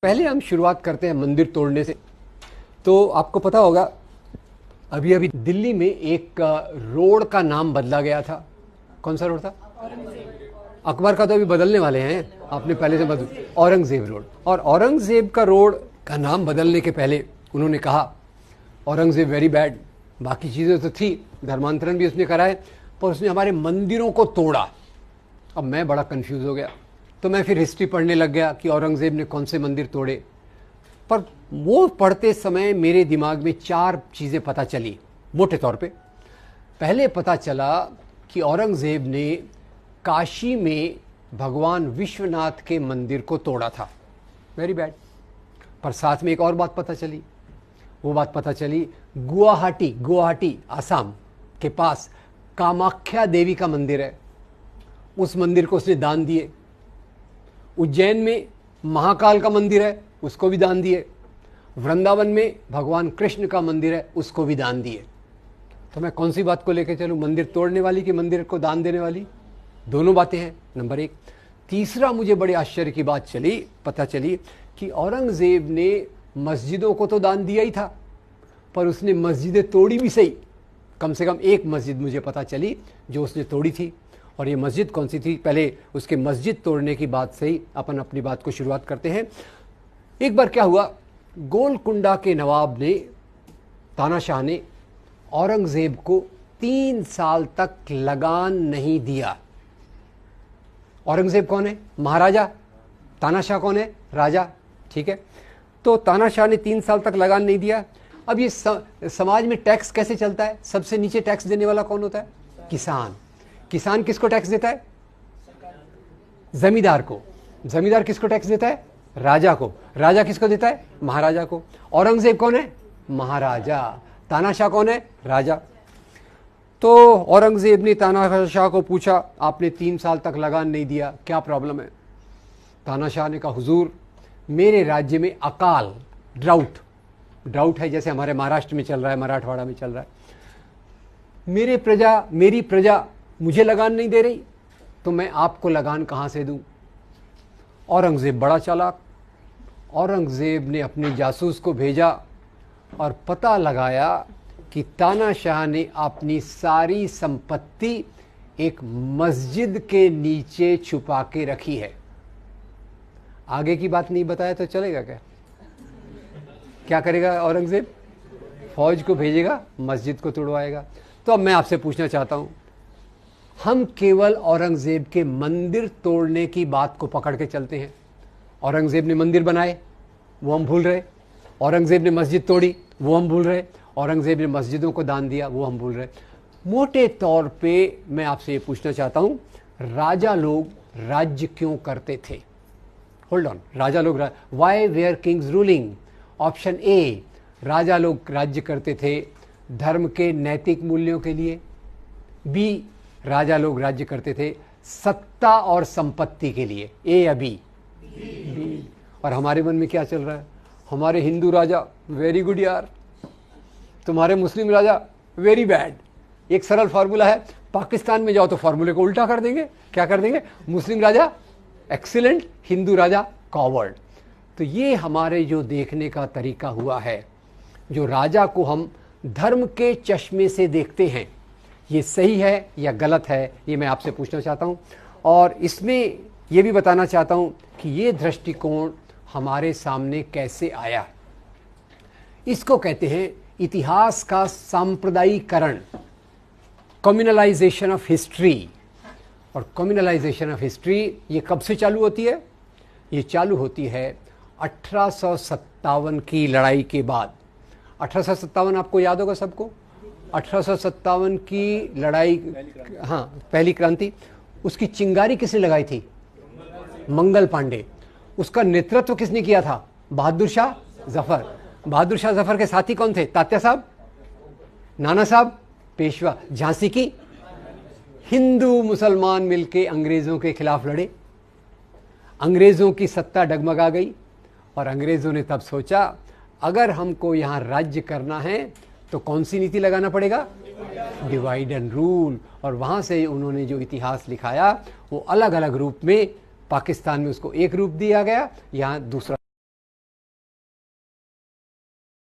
पहले हम शुरुआत करते हैं मंदिर तोड़ने से। तो आपको पता होगा अभी अभी दिल्ली में एक रोड का नाम बदला गया था। कौन सा रोड था? अकबर का तो अभी बदलने वाले हैं, आपने पहले से बदल औरंगजेब रोड। और औरंगजेब का रोड का नाम बदलने के पहले उन्होंने कहा औरंगजेब वेरी बैड। बाकी चीज़ें तो थी, धर्मांतरण भी उसने कराए, पर उसने हमारे मंदिरों को तोड़ा। अब मैं बड़ा कंफ्यूज हो गया, तो मैं फिर हिस्ट्री पढ़ने लग गया कि औरंगजेब ने कौन से मंदिर तोड़े। पर वो पढ़ते समय मेरे दिमाग में चार चीज़ें पता चली मोटे तौर पे। पहले पता चला कि औरंगजेब ने काशी में भगवान विश्वनाथ के मंदिर को तोड़ा था, वेरी बैड। पर साथ में एक और बात पता चली। वो बात पता चली गुवाहाटी आसाम के पास कामाख्या देवी का मंदिर है, उस मंदिर को उसने दान दिए। उज्जैन में महाकाल का मंदिर है, उसको भी दान दिए। वृंदावन में भगवान कृष्ण का मंदिर है, उसको भी दान दिए। तो मैं कौन सी बात को लेकर चलूं, मंदिर तोड़ने वाली कि मंदिर को दान देने वाली? दोनों बातें हैं, नंबर एक। तीसरा मुझे बड़े आश्चर्य की बात पता चली कि औरंगजेब ने मस्जिदों को तो दान दिया ही था, पर उसने मस्जिदें तोड़ी भी सही। कम से कम एक मस्जिद मुझे पता चली जो उसने तोड़ी थी। और ये मस्जिद कौन सी थी? पहले उसके मस्जिद तोड़ने की बात से ही अपन अपनी बात को शुरुआत करते हैं। एक बार क्या हुआ, गोलकुंडा के नवाब ने, तानाशाह ने औरंगजेब को 3 साल तक लगान नहीं दिया। औरंगजेब कौन है? महाराजा। तानाशाह कौन है? राजा। ठीक है, तो तानाशाह ने 3 साल तक लगान नहीं दिया। अब ये समाज में टैक्स कैसे चलता है? सबसे नीचे टैक्स देने वाला कौन होता है? किसान। किसान किसको टैक्स देता है? जमींदार को। जमींदार किसको टैक्स देता है? राजा को। राजा किसको देता है? महाराजा को। औरंगजेब कौन है? महाराजा। तानाशाह कौन है? राजा। तो औरंगजेब ने तानाशाह को पूछा, आपने 3 साल तक लगान नहीं दिया, क्या प्रॉब्लम है? तानाशाह ने कहा, हुजूर मेरे राज्य में अकाल, ड्राउट है, जैसे हमारे महाराष्ट्र में चल रहा है, मराठवाड़ा में चल रहा है। मेरी प्रजा मुझे लगान नहीं दे रही, तो मैं आपको लगान कहां से दूं? औरंगजेब बड़ा चालाक। औरंगजेब ने अपने जासूस को भेजा और पता लगाया कि तानाशाह ने अपनी सारी संपत्ति एक मस्जिद के नीचे छुपा के रखी है। आगे की बात नहीं बताया तो चलेगा क्या? क्या करेगा औरंगजेब? फौज को भेजेगा, मस्जिद को तोड़वाएगा। तो अब मैं आपसे पूछना चाहता हूं, हम केवल औरंगजेब के मंदिर तोड़ने की बात को पकड़ के चलते हैं। औरंगजेब ने मंदिर बनाए, वो हम भूल रहे। औरंगजेब ने मस्जिद तोड़ी, वो हम भूल रहे। औरंगजेब ने मस्जिदों को दान दिया, वो हम भूल रहे। मोटे तौर पे मैं आपसे ये पूछना चाहता हूं, राजा लोग राज्य क्यों करते थे? होल्ड ऑन, राजा लोग why were kings ruling? Option A, राजा लोग राज्य करते थे धर्म के नैतिक मूल्यों के लिए। बी, राजा लोग राज्य करते थे सत्ता और संपत्ति के लिए। ए या बी? बी। और हमारे मन में क्या चल रहा है? हमारे हिंदू राजा वेरी गुड यार, तुम्हारे मुस्लिम राजा वेरी बैड। एक सरल फार्मूला है, पाकिस्तान में जाओ तो फार्मूले को उल्टा कर देंगे। क्या कर देंगे? मुस्लिम राजा एक्सीलेंट, हिंदू राजा कॉवर्ड। तो ये हमारे जो देखने का तरीका हुआ है, जो राजा को हम धर्म के चश्मे से देखते हैं, ये सही है या गलत है, ये मैं आपसे पूछना चाहता हूँ। और इसमें ये भी बताना चाहता हूँ कि ये दृष्टिकोण हमारे सामने कैसे आया। इसको कहते हैं इतिहास का सांप्रदायिकरण, कम्युनलाइजेशन ऑफ हिस्ट्री। और कम्युनलाइजेशन ऑफ हिस्ट्री ये कब से चालू होती है? ये चालू होती है 1857 की लड़ाई के बाद। 1857 आपको याद होगा सबको? 1857 की लड़ाई, हाँ, पहली क्रांति। उसकी चिंगारी किसने लगाई थी? मंगल पांडे। उसका नेतृत्व किसने किया था? बहादुर शाह जफर। बहादुर शाह जफर के साथी कौन थे? तात्या साहब, नाना साहब, पेशवा। झांसी की हिंदू मुसलमान मिलके अंग्रेजों के खिलाफ लड़े। अंग्रेजों की सत्ता डगमगा गई और अंग्रेजों ने तब सोचा, अगर हमको यहां राज्य करना है तो कौन सी नीति लगाना पड़ेगा? Divide and rule. और वहां से उन्होंने जो इतिहास लिखाया वो अलग अलग रूप में, पाकिस्तान में उसको एक रूप दिया गया, यहाँ दूसरा